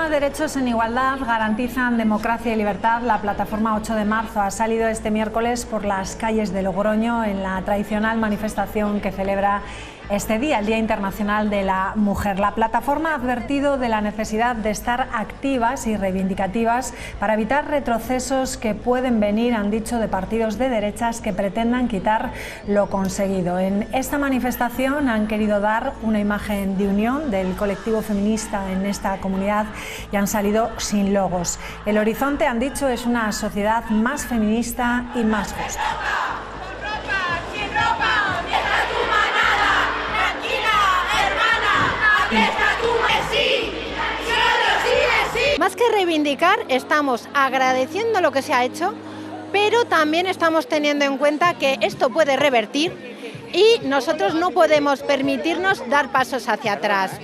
plataforma Derechos en Igualdad garantizan democracia y libertad. La plataforma 8 de marzo ha salido este miércoles por las calles de Logroño en la tradicional manifestación que celebra este día, el Día Internacional de la Mujer. La plataforma ha advertido de la necesidad de estar activas y reivindicativas para evitar retrocesos que pueden venir, han dicho, de partidos de derechas que pretendan quitar lo conseguido. En esta manifestación han querido dar una imagen de unión del colectivo feminista en esta comunidad y han salido sin logos. El horizonte, han dicho, es una sociedad más feminista y más justa. Más que reivindicar, estamos agradeciendo lo que se ha hecho, pero también estamos teniendo en cuenta que esto puede revertir y nosotros no podemos permitirnos dar pasos hacia atrás.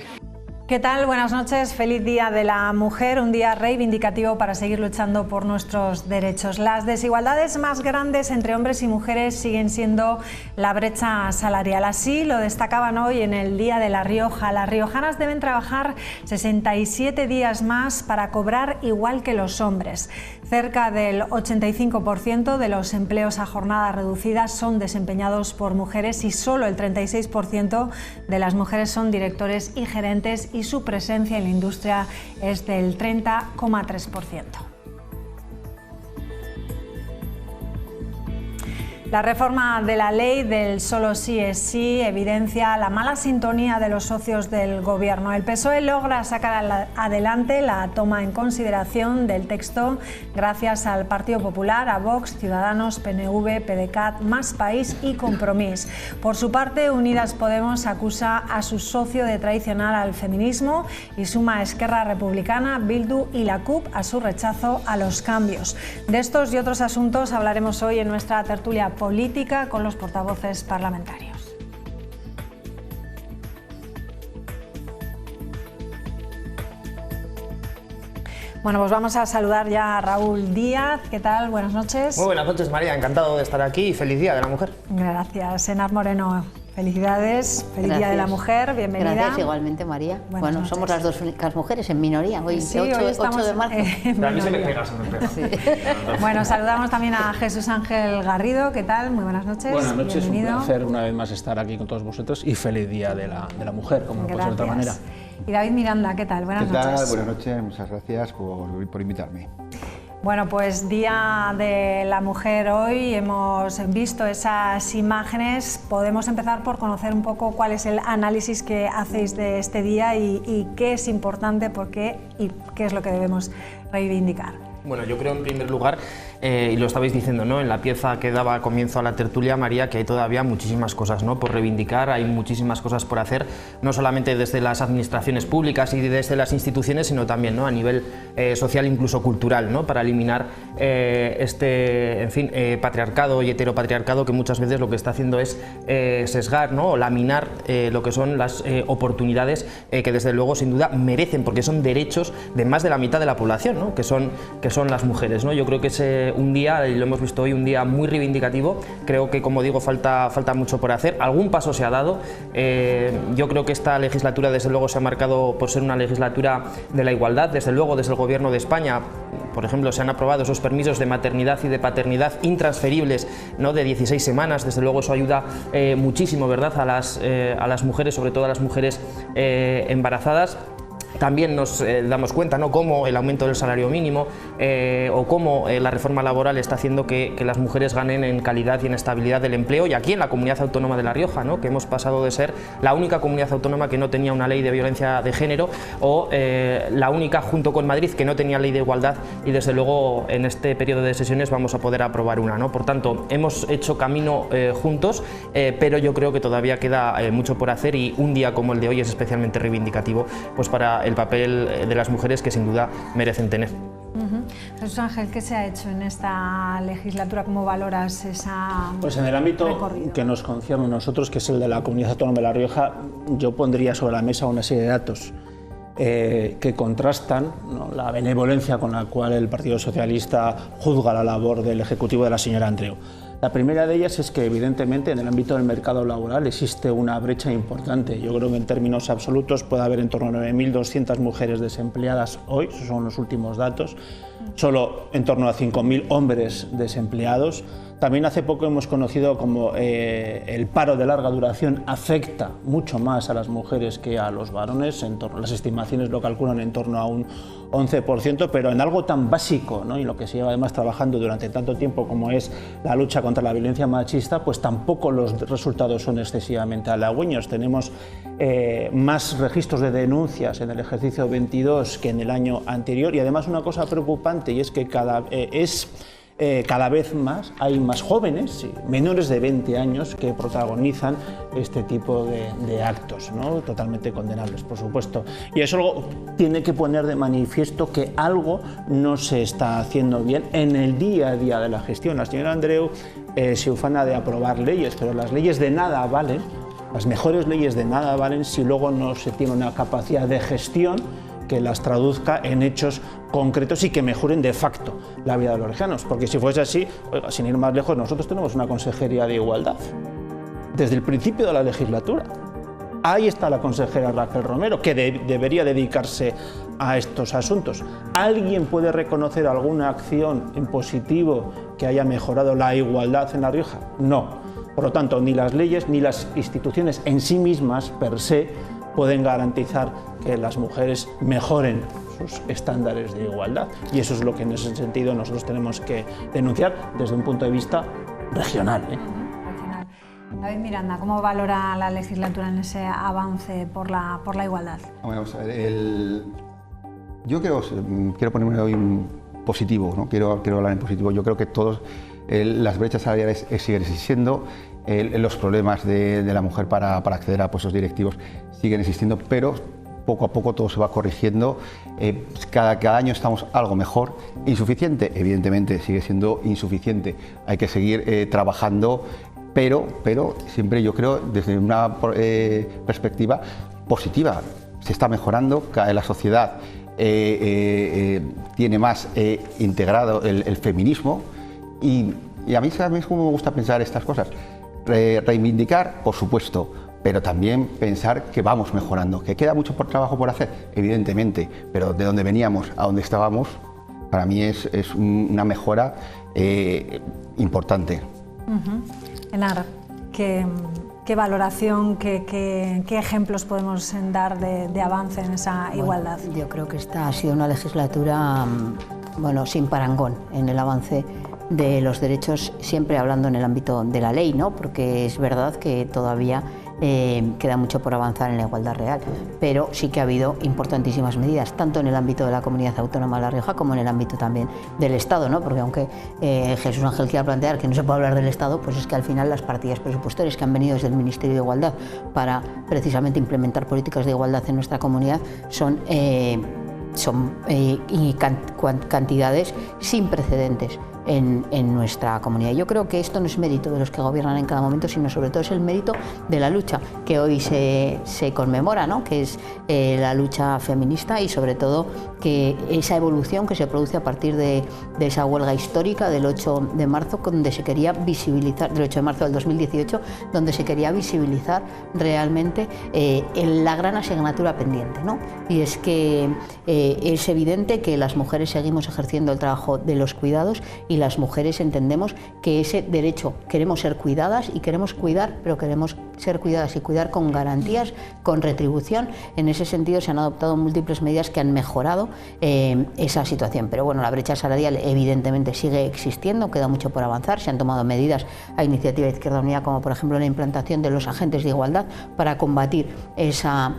¿Qué tal? Buenas noches. Feliz Día de la Mujer, un día reivindicativo para seguir luchando por nuestros derechos. Las desigualdades más grandes entre hombres y mujeres siguen siendo la brecha salarial. Así lo destacaban hoy en el Día de La Rioja. Las riojanas deben trabajar 67 días más para cobrar igual que los hombres. Cerca del 85% de los empleos a jornada reducida son desempeñados por mujeres y solo el 36% de las mujeres son directores y gerentes, y su presencia en la industria es del 30,3%. La reforma de la ley del solo sí es sí evidencia la mala sintonía de los socios del Gobierno. El PSOE logra sacar adelante la toma en consideración del texto gracias al Partido Popular, a Vox, Ciudadanos, PNV, PDeCAT, Más País y Compromís. Por su parte, Unidas Podemos acusa a su socio de traicionar al feminismo y suma a Esquerra Republicana, Bildu y la CUP a su rechazo a los cambios. De estos y otros asuntos hablaremos hoy en nuestra tertulia política con los portavoces parlamentarios. Bueno, pues vamos a saludar ya a Raúl Díaz. ¿Qué tal? Buenas noches. Muy buenas noches, María. Encantado de estar aquí y feliz Día de la Mujer. Gracias. Senar Moreno, felicidades. Feliz Día de la Mujer. Bienvenida. Gracias, igualmente, María. Buenas noches. Somos las dos únicas mujeres en minoría. Hoy, sí, 8 estamos de marzo. A mí se me pega, Sí. Bueno, saludamos también a Jesús Ángel Garrido. ¿Qué tal? Muy buenas noches. Buenas noches, bienvenido. Un placer una vez más estar aquí con todos vosotros y feliz Día de la Mujer, como no puede ser de otra manera. Y David Miranda, ¿qué tal? Buenas noches. ¿Qué tal? Buenas noches, muchas gracias por invitarme. Bueno, pues Día de la Mujer hoy, hemos visto esas imágenes. Podemos empezar por conocer un poco cuál es el análisis que hacéis de este día y qué es importante, por qué y qué es lo que debemos reivindicar. Bueno, yo creo en primer lugar, y lo estabais diciendo, ¿no?, en la pieza que daba comienzo a la tertulia, María, que hay todavía muchísimas cosas, ¿no?, por reivindicar, hay muchísimas cosas por hacer, no solamente desde las administraciones públicas y desde las instituciones, sino también, ¿no?, a nivel social, incluso cultural, ¿no?, para eliminar patriarcado y heteropatriarcado que muchas veces lo que está haciendo es sesgar, ¿no?, o laminar lo que son las oportunidades que desde luego sin duda merecen, porque son derechos de más de la mitad de la población, ¿no?, que son las mujeres, ¿no? Yo creo que es un día, y lo hemos visto hoy, un día muy reivindicativo. Creo que, como digo, falta mucho por hacer. Algún paso se ha dado. Yo creo que esta legislatura, desde luego, se ha marcado por ser una legislatura de la igualdad. Desde luego, desde el Gobierno de España, por ejemplo, se han aprobado esos permisos de maternidad y de paternidad intransferibles, ¿no?, de 16 semanas. Desde luego, eso ayuda muchísimo, ¿verdad?, a las mujeres, sobre todo a las mujeres embarazadas. También nos damos cuenta, ¿no?, cómo el aumento del salario mínimo o cómo la reforma laboral está haciendo que las mujeres ganen en calidad y en estabilidad del empleo. Y aquí en la Comunidad Autónoma de La Rioja, ¿no?, que hemos pasado de ser la única comunidad autónoma que no tenía una ley de violencia de género o la única, junto con Madrid, que no tenía ley de igualdad, y desde luego en este periodo de sesiones vamos a poder aprobar una, ¿no? Por tanto, hemos hecho camino juntos, pero yo creo que todavía queda mucho por hacer, y un día como el de hoy es especialmente reivindicativo, pues para el papel de las mujeres que sin duda merecen tener. Jesús Ángel, ¿qué se ha hecho en esta legislatura? ¿Cómo valoras esa Pues en el ámbito recorrido que nos concierne a nosotros, que es el de la Comunidad Autónoma de La Rioja, yo pondría sobre la mesa una serie de datos que contrastan, ¿no?, la benevolencia con la cual el Partido Socialista juzga la labor del Ejecutivo de la señora Andreu. La primera de ellas es que evidentemente en el ámbito del mercado laboral existe una brecha importante. Yo creo que en términos absolutos puede haber en torno a 9.200 mujeres desempleadas hoy, esos son los últimos datos, solo en torno a 5.000 hombres desempleados. También hace poco hemos conocido como el paro de larga duración afecta mucho más a las mujeres que a los varones, las estimaciones lo calculan en torno a un 11%, pero en algo tan básico, ¿no? Y lo que se lleva además trabajando durante tanto tiempo como es la lucha contra la violencia machista, pues tampoco los resultados son excesivamente halagüeños. Tenemos más registros de denuncias en el ejercicio 22 que en el año anterior, y además una cosa preocupante, y es que cada vez más hay más jóvenes, menores de 20 años, que protagonizan este tipo de actos, ¿no? Totalmente condenables, por supuesto. Y eso tiene que poner de manifiesto que algo no se está haciendo bien en el día a día de la gestión. La señora Andreu se ufana de aprobar leyes, pero las leyes de nada valen, las mejores leyes de nada valen si luego no se tiene una capacidad de gestión que las traduzca en hechos concretos y que mejoren de facto la vida de los riojanosos. Porque si fuese así, oiga, sin ir más lejos, nosotros tenemos una Consejería de Igualdad desde el principio de la legislatura. Ahí está la consejera Raquel Romero, que debería dedicarse a estos asuntos. ¿Alguien puede reconocer alguna acción en positivo que haya mejorado la igualdad en La Rioja? No. Por lo tanto, ni las leyes ni las instituciones en sí mismas, per se, pueden garantizar que las mujeres mejoren sus estándares de igualdad. Y eso es lo que en ese sentido nosotros tenemos que denunciar desde un punto de vista regional. Regional. David Miranda, ¿cómo valora la legislatura en ese avance por la igualdad? Vamos a ver, yo quiero ponerme hoy positivo, ¿no? Quiero hablar en positivo. Yo creo que todas las brechas salariales siguen existiendo. Los problemas de la mujer para acceder a puestos directivos siguen existiendo, pero poco a poco todo se va corrigiendo. Cada año estamos algo mejor. Insuficiente, evidentemente sigue siendo insuficiente. Hay que seguir trabajando, pero siempre yo creo desde una perspectiva positiva. Se está mejorando, la sociedad tiene más integrado el feminismo y a mí sabes cómo me gusta pensar estas cosas. Reivindicar, por supuesto, pero también pensar que vamos mejorando, que queda mucho trabajo por hacer, evidentemente, pero de donde veníamos a donde estábamos, para mí es una mejora importante. Enar, ¿qué valoración, qué ejemplos podemos dar de avance en esa igualdad? Yo creo que esta ha sido una legislatura sin parangón en el avance de los derechos, siempre hablando en el ámbito de la ley, ¿no? Porque es verdad que todavía queda mucho por avanzar en la igualdad real, pero sí que ha habido importantísimas medidas, tanto en el ámbito de la Comunidad Autónoma de La Rioja como en el ámbito también del Estado, ¿no? Porque aunque Jesús Ángel quiera plantear que no se puede hablar del Estado, pues es que al final las partidas presupuestarias que han venido desde el Ministerio de Igualdad para precisamente implementar políticas de igualdad en nuestra comunidad son cantidades sin precedentes en nuestra comunidad. Yo creo que esto no es mérito de los que gobiernan en cada momento, sino sobre todo es el mérito de la lucha que hoy se conmemora, ¿no? Que es la lucha feminista y sobre todo que esa evolución que se produce a partir de esa huelga histórica del 8 de marzo, donde se quería visibilizar, del 8 de marzo del 2018, donde se quería visibilizar realmente la gran asignatura pendiente, ¿no? Y es que es evidente que las mujeres seguimos ejerciendo el trabajo de los cuidados y las mujeres entendemos que ese derecho, queremos ser cuidadas y queremos cuidar, pero queremos ser cuidadas y cuidar con garantías, con retribución. En ese sentido se han adoptado múltiples medidas que han mejorado esa situación. Pero bueno, la brecha salarial evidentemente sigue existiendo, queda mucho por avanzar. Se han tomado medidas a iniciativa de Izquierda Unida, como por ejemplo la implantación de los agentes de igualdad para combatir esa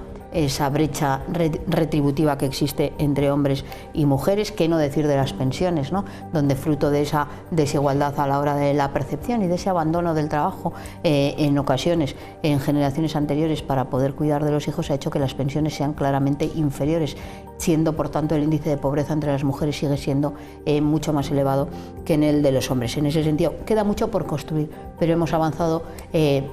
brecha retributiva que existe entre hombres y mujeres, qué no decir de las pensiones, ¿no? Donde fruto de esa desigualdad a la hora de la percepción y de ese abandono del trabajo en ocasiones en generaciones anteriores para poder cuidar de los hijos ha hecho que las pensiones sean claramente inferiores, siendo por tanto el índice de pobreza entre las mujeres sigue siendo mucho más elevado que en el de los hombres. En ese sentido queda mucho por construir, pero hemos avanzado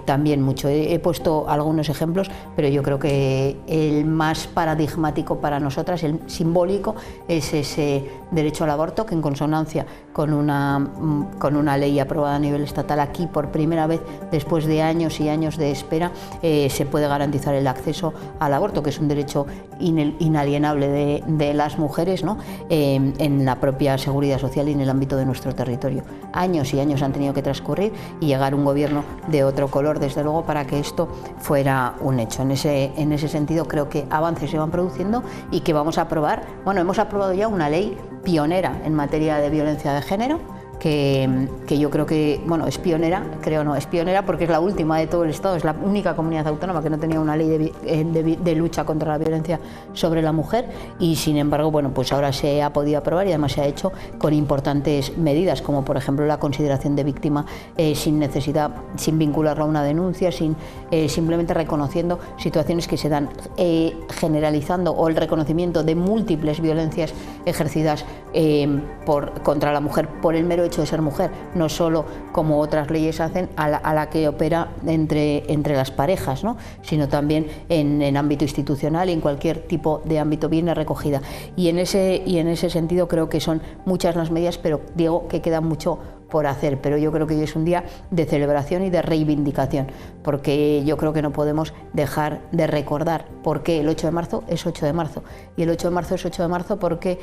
también mucho. He puesto algunos ejemplos, pero yo creo que el más paradigmático para nosotras, el simbólico, es ese derecho al aborto, que en consonancia con una ley aprobada a nivel estatal aquí por primera vez después de años y años de espera, se puede garantizar el acceso al aborto, que es un derecho inalienable de las mujeres, ¿no? En la propia seguridad social y en el ámbito de nuestro territorio. Años y años han tenido que transcurrir y llegar un gobierno de otro color, desde luego, para que esto fuera un hecho. En ese sentido creo que avances se van produciendo y que vamos a aprobar. Bueno, hemos aprobado ya una ley pionera en materia de violencia de género, que yo creo que, bueno, es pionera, creo no, es pionera porque es la última de todo el Estado, es la única comunidad autónoma que no tenía una ley de lucha contra la violencia sobre la mujer, y sin embargo, bueno, pues ahora se ha podido aprobar y además se ha hecho con importantes medidas, como por ejemplo la consideración de víctima sin necesidad, sin vincularlo a una denuncia, simplemente reconociendo situaciones que se dan, generalizando, o el reconocimiento de múltiples violencias ejercidas contra la mujer por el mero hecho de ser mujer, no solo como otras leyes hacen a la que opera entre las parejas, ¿no? Sino también en ámbito institucional y en cualquier tipo de ámbito viene recogida. Y en ese sentido creo que son muchas las medidas, pero digo que queda mucho por hacer, pero yo creo que hoy es un día de celebración y de reivindicación, porque yo creo que no podemos dejar de recordar por qué el 8 de marzo es 8 de marzo, y el 8 de marzo es 8 de marzo porque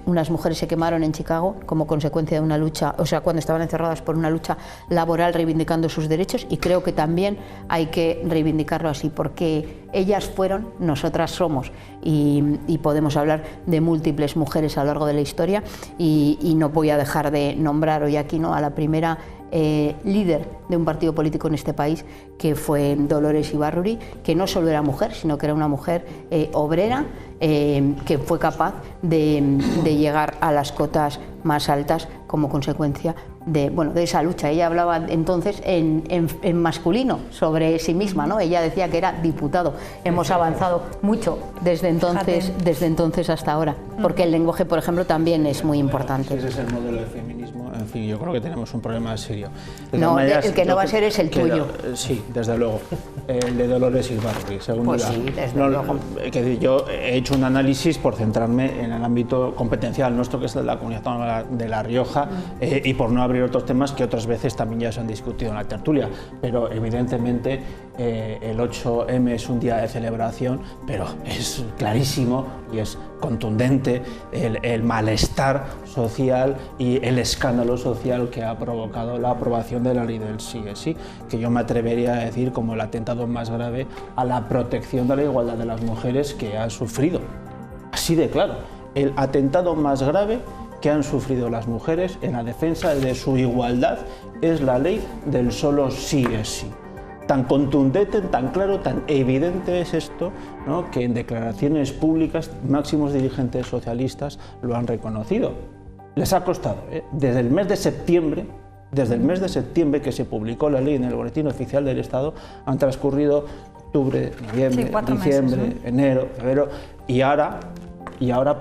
unas mujeres se quemaron en Chicago como consecuencia de una lucha, o sea, cuando estaban encerradas por una lucha laboral reivindicando sus derechos, y creo que también hay que reivindicarlo así, porque ellas fueron, nosotras somos, y podemos hablar de múltiples mujeres a lo largo de la historia, y no voy a dejar de nombrar hoy aquí, ¿no?, a la primera líder de un partido político en este país, que fue Dolores Ibárruri, que no solo era mujer, sino que era una mujer obrera, que fue capaz de llegar a las cotas más altas como consecuencia de esa lucha. Ella hablaba entonces en masculino sobre sí misma, ¿no? Ella decía que era diputado. Hemos avanzado mucho desde entonces hasta ahora, porque el lenguaje, por ejemplo, también es muy importante. Ese es el modelo de feminismo. En fin, yo creo que tenemos un problema serio. No, el que no va a ser es el tuyo. Sí, desde luego. El de Dolores Ibárruri, según pues sí, desde luego. Que yo he hecho un análisis por centrarme en el ámbito competencial nuestro, que es de la Comunidad Autónoma de La Rioja, y por no abrir otros temas que otras veces también ya se han discutido en la tertulia. Pero evidentemente el 8M es un día de celebración, pero es clarísimo y es contundente el malestar social y el escándalo social que ha provocado la aprobación de la ley del sí es sí, que yo me atrevería a decir como el atentado más grave a la protección de la igualdad de las mujeres que han sufrido. Así de claro, el atentado más grave que han sufrido las mujeres en la defensa de su igualdad es la ley del solo sí es sí. Tan contundente, tan claro, tan evidente es esto, ¿no?, que en declaraciones públicas máximos dirigentes socialistas lo han reconocido. Les ha costado, desde el mes de septiembre que se publicó la ley en el Boletín Oficial del Estado, han transcurrido octubre, noviembre, diciembre, meses, ¿no?, enero, febrero, y ahora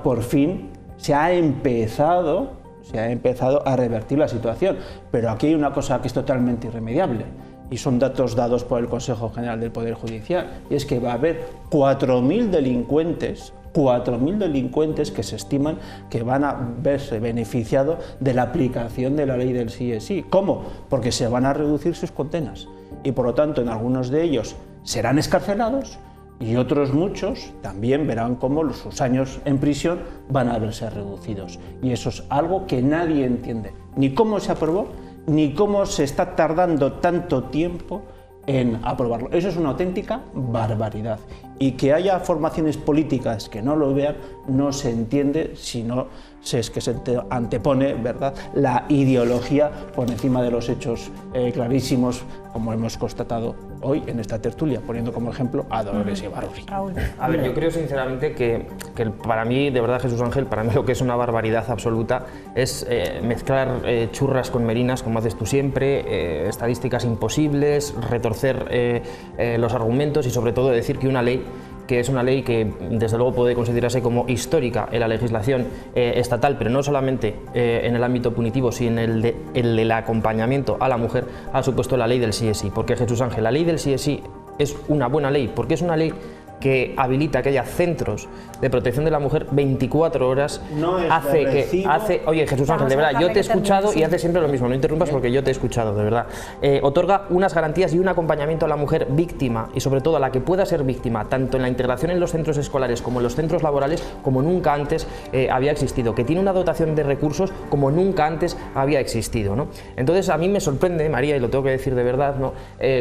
por fin se ha empezado a revertir la situación. Pero aquí hay una cosa que es totalmente irremediable, y son datos dados por el Consejo General del Poder Judicial, y es que va a haber 4.000 delincuentes que se estiman que van a verse beneficiados de la aplicación de la ley del sí es sí. ¿Cómo? Porque se van a reducir sus condenas, y por lo tanto en algunos de ellos serán excarcelados, y otros muchos también verán cómo sus años en prisión van a verse reducidos. Y eso es algo que nadie entiende, ni cómo se aprobó, ni cómo se está tardando tanto tiempo en aprobarlo. Eso es una auténtica barbaridad. Y que haya formaciones políticas que no lo vean, no se entiende si no es que se antepone, ¿verdad?, la ideología por encima de los hechos clarísimos, como hemos constatado hoy en esta tertulia, poniendo como ejemplo a Dolores Ibárruri. A ver, yo creo sinceramente que para mí, de verdad, Jesús Ángel, para mí lo que es una barbaridad absoluta es mezclar churras con merinas, como haces tú siempre, estadísticas imposibles, retorcer los argumentos y sobre todo decir que una ley que es una ley que desde luego puede considerarse como histórica en la legislación estatal, pero no solamente en el ámbito punitivo, sino en el del acompañamiento a la mujer, ha supuesto la ley del sí es sí. Porque, Jesús Ángel, la ley del sí es una buena ley, porque es una ley que habilita que haya centros de protección de la mujer 24 horas, hace que... Oye, Jesús Ángel, de verdad, yo te he escuchado y hace siempre lo mismo, no interrumpas porque yo te he escuchado, de verdad. Otorga unas garantías y un acompañamiento a la mujer víctima y sobre todo a la que pueda ser víctima, tanto en la integración en los centros escolares como en los centros laborales, como nunca antes había existido, que tiene una dotación de recursos como nunca antes había existido, ¿no? Entonces a mí me sorprende, María, y lo tengo que decir de verdad, ¿no?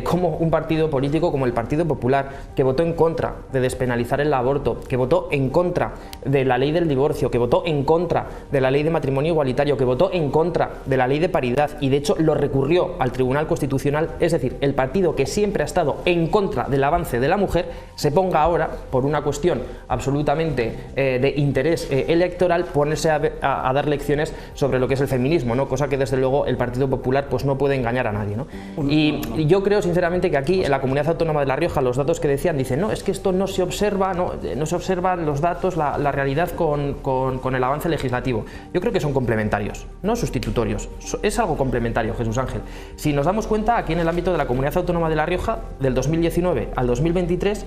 Como un partido político como el Partido Popular, que votó en contra de despenalizar el aborto, que votó en contra de la ley del divorcio, que votó en contra de la ley de matrimonio igualitario, que votó en contra de la ley de paridad y de hecho lo recurrió al Tribunal Constitucional, es decir, el partido que siempre ha estado en contra del avance de la mujer, se ponga ahora, por una cuestión absolutamente de interés electoral, ponerse a dar lecciones sobre lo que es el feminismo, ¿no? Cosa que desde luego el Partido Popular pues no puede engañar a nadie, ¿no? Y yo creo sinceramente que aquí en la Comunidad Autónoma de La Rioja los datos que decían, dicen, no, es que esto no se observa, no se observan los datos, la realidad con el avance legislativo. Yo creo que son complementarios, no sustitutorios, es algo complementario, Jesús Ángel. Si nos damos cuenta, aquí en el ámbito de la Comunidad Autónoma de La Rioja, del 2019 al 2023,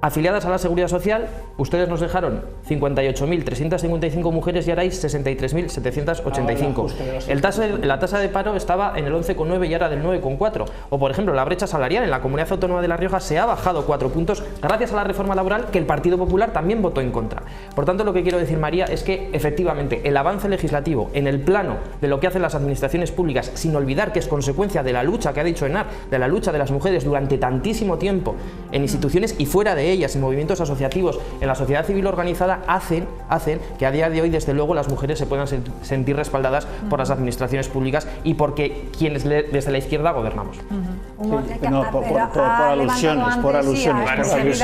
afiliadas a la Seguridad Social, ustedes nos dejaron 58.355 mujeres y ahora hay 63.785. La tasa de paro estaba en el 11,9 y ahora del 9,4. O por ejemplo, la brecha salarial en la Comunidad Autónoma de La Rioja se ha bajado 4 puntos gracias a la reforma laboral que el Partido Popular también votó en contra. Por tanto, lo que quiero decir, María, es que efectivamente el avance legislativo en el plano de lo que hacen las administraciones públicas, sin olvidar que es consecuencia de la lucha que ha dicho Henar, de la lucha de las mujeres durante tantísimo tiempo en instituciones y fuera de ellas, en movimientos asociativos, en la sociedad civil organizada, hacen que a día de hoy, desde luego, las mujeres se puedan sentir respaldadas por las administraciones públicas y porque quienes desde la izquierda gobernamos. Por alusiones. También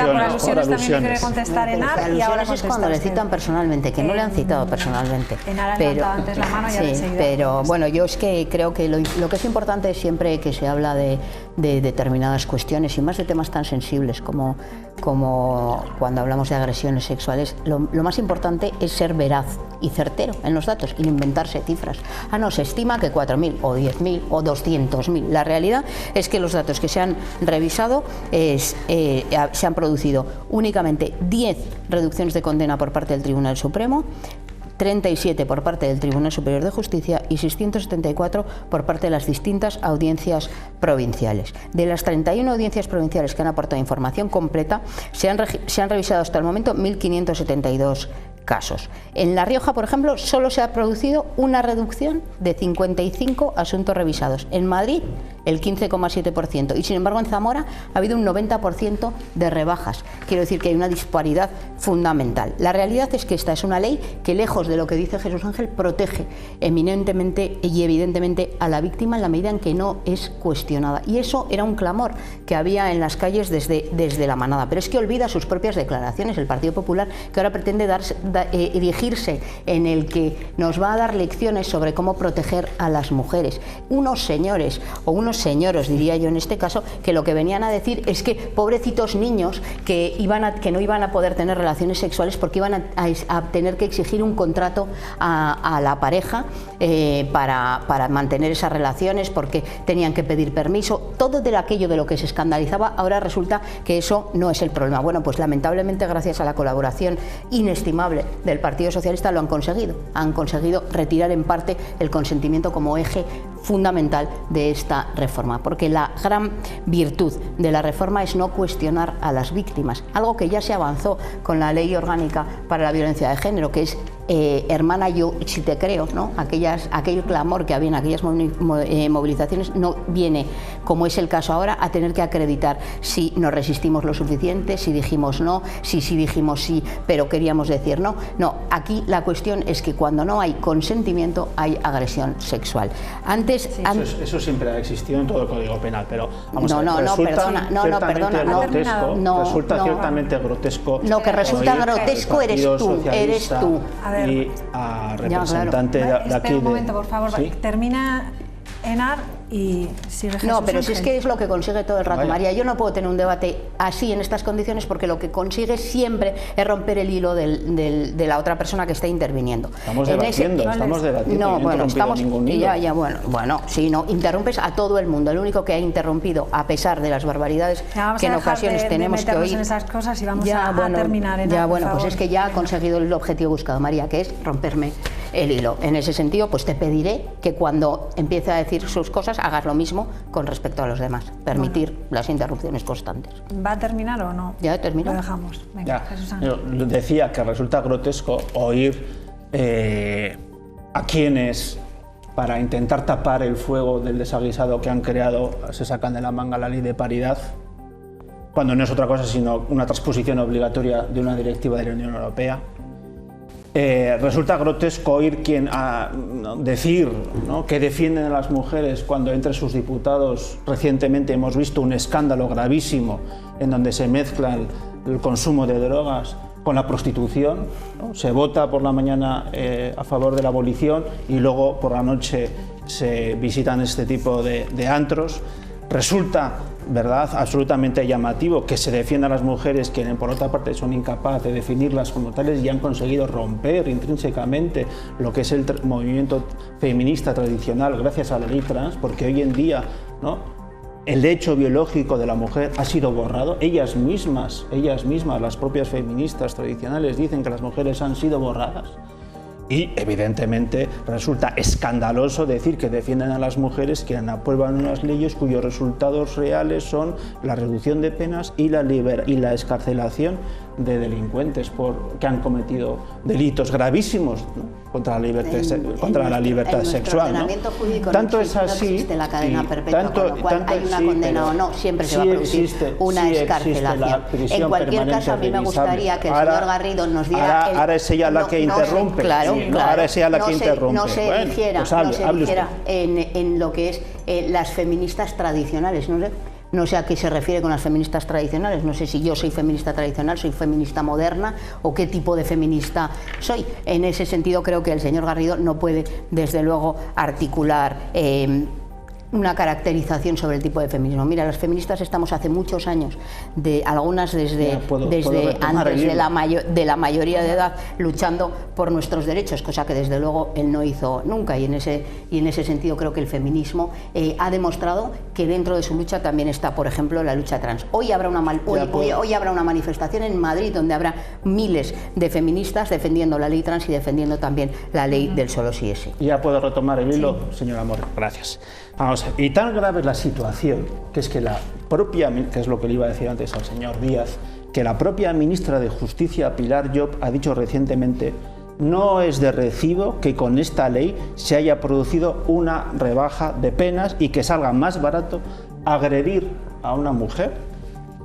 quiere contestar Henar y ahora es cuando le citan personalmente, que no le han citado personalmente. Henar ha levantado antes la mano y ahora enseguida. Pero bueno, yo es que creo que lo que es importante es siempre que se habla de determinadas cuestiones y más de temas tan sensibles como cuando hablamos de agresiones sexuales, lo más importante es ser veraz y certero en los datos y no inventarse cifras. No, se estima que 4.000 o 10.000 o 200.000. La realidad es que los datos que se han revisado se han producido únicamente 10 reducciones de condena por parte del Tribunal Supremo, 37 por parte del Tribunal Superior de Justicia y 674 por parte de las distintas audiencias provinciales. De las 31 audiencias provinciales que han aportado información completa, se han revisado hasta el momento 1.572 casos. En La Rioja, por ejemplo, solo se ha producido una reducción de 55 asuntos revisados. En Madrid, el 15,7%. Y sin embargo, en Zamora ha habido un 90% de rebajas. Quiero decir que hay una disparidad fundamental. La realidad es que esta es una ley que, lejos de lo que dice Jesús Ángel, protege eminentemente y evidentemente a la víctima en la medida en que no es cuestionada. Y eso era un clamor que había en las calles desde la manada. Pero es que olvida sus propias declaraciones el Partido Popular, que ahora pretende erigirse en el que nos va a dar lecciones sobre cómo proteger a las mujeres. Unos señores o unos señoros, diría yo en este caso, que lo que venían a decir es que pobrecitos niños que no iban a poder tener relaciones sexuales porque iban a tener que exigir un contrato a la pareja para mantener esas relaciones, porque tenían que pedir permiso. Todo aquello de lo que se escandalizaba, ahora resulta que eso no es el problema. Bueno, pues lamentablemente, gracias a la colaboración inestimable del Partido Socialista, lo han conseguido retirar en parte el consentimiento como eje fundamental de esta reforma, porque la gran virtud de la reforma es no cuestionar a las víctimas, algo que ya se avanzó con la Ley Orgánica para la Violencia de Género, que es hermana, yo si te creo, ¿no? Aquel clamor que había en aquellas movilizaciones no viene, como es el caso ahora, a tener que acreditar si nos resistimos lo suficiente, si dijimos no, si dijimos sí, pero queríamos decir no. No, aquí la cuestión es que cuando no hay consentimiento hay agresión sexual. Eso siempre ha existido en todo el Código Penal, pero resulta ciertamente grotesco. Lo que resulta grotesco eres tú. Y a representante de aquí. Un momento, por favor. ¿Sí? Termina Henar y sigue Jesús No, pero Ángel. si es que es lo que consigue todo el rato, María. Yo no puedo tener un debate así en estas condiciones porque lo que consigue siempre es romper el hilo de la otra persona que está interviniendo. Estamos debatiendo. No, bueno, estamos... ningún hilo. Bueno, si no, interrumpes a todo el mundo. El único que ha interrumpido, a pesar de las barbaridades que en ocasiones tenemos que oír... en esas cosas y vamos a terminar en bueno, pues es que ya ha conseguido el objetivo buscado, María, que es romperme el hilo. En ese sentido, pues te pediré que cuando empiece a decir sus cosas hagas lo mismo con respecto a los demás. Permitir las interrupciones constantes. ¿Va a terminar o no? Ya he terminado. Lo dejamos. Venga, Jesús Ángel. Yo decía que resulta grotesco oír a quienes, para intentar tapar el fuego del desaguisado que han creado, se sacan de la manga la ley de paridad, cuando no es otra cosa sino una transposición obligatoria de una directiva de la Unión Europea. Resulta grotesco oír decir, ¿no?, que defienden a las mujeres cuando entre sus diputados recientemente hemos visto un escándalo gravísimo en donde se mezclan el consumo de drogas con la prostitución, ¿no? Se vota por la mañana a favor de la abolición y luego por la noche se visitan este tipo de antros. Resulta, ¿verdad?, absolutamente llamativo que se defiendan a las mujeres que por otra parte son incapaces de definirlas como tales y han conseguido romper intrínsecamente lo que es el movimiento feminista tradicional gracias a la ley trans, porque hoy en día, ¿no?, el hecho biológico de la mujer ha sido borrado. Ellas mismas, las propias feministas tradicionales, dicen que las mujeres han sido borradas. Y evidentemente resulta escandaloso decir que defienden a las mujeres que aprueban unas leyes cuyos resultados reales son la reducción de penas y la excarcelación de delincuentes que han cometido delitos gravísimos, ¿no?, contra la libertad sexual, ¿no? Tanto es así, no existe la cadena perpetua, con lo cual hay una condena o no, siempre se va a producir una excarcelación. En cualquier caso, a mí me gustaría que el señor Garrido nos diera... Ahora es ella la que interrumpe. Claro. Ahora es ella la que interrumpe. No se eligiera en lo que es las feministas tradicionales, no sé a qué se refiere con las feministas tradicionales, no sé si yo soy feminista tradicional, soy feminista moderna o qué tipo de feminista soy. En ese sentido creo que el señor Garrido no puede desde luego articular una caracterización sobre el tipo de feminismo. Mira, las feministas estamos hace muchos años, algunas desde antes de la mayoría de edad, luchando por nuestros derechos, cosa que desde luego él no hizo nunca, y en ese sentido creo que el feminismo ha demostrado que dentro de su lucha también está, por ejemplo, la lucha trans. Hoy habrá una manifestación en Madrid donde habrá miles de feministas defendiendo la ley trans y defendiendo también la ley del solo sí es sí. Ya puedo retomar el hilo, señora Moreno. Gracias. Vamos, y tan grave es la situación que es que que es lo que le iba a decir antes al señor Díaz, que la propia ministra de Justicia, Pilar Llop, ha dicho recientemente: no es de recibo que con esta ley se haya producido una rebaja de penas y que salga más barato agredir a una mujer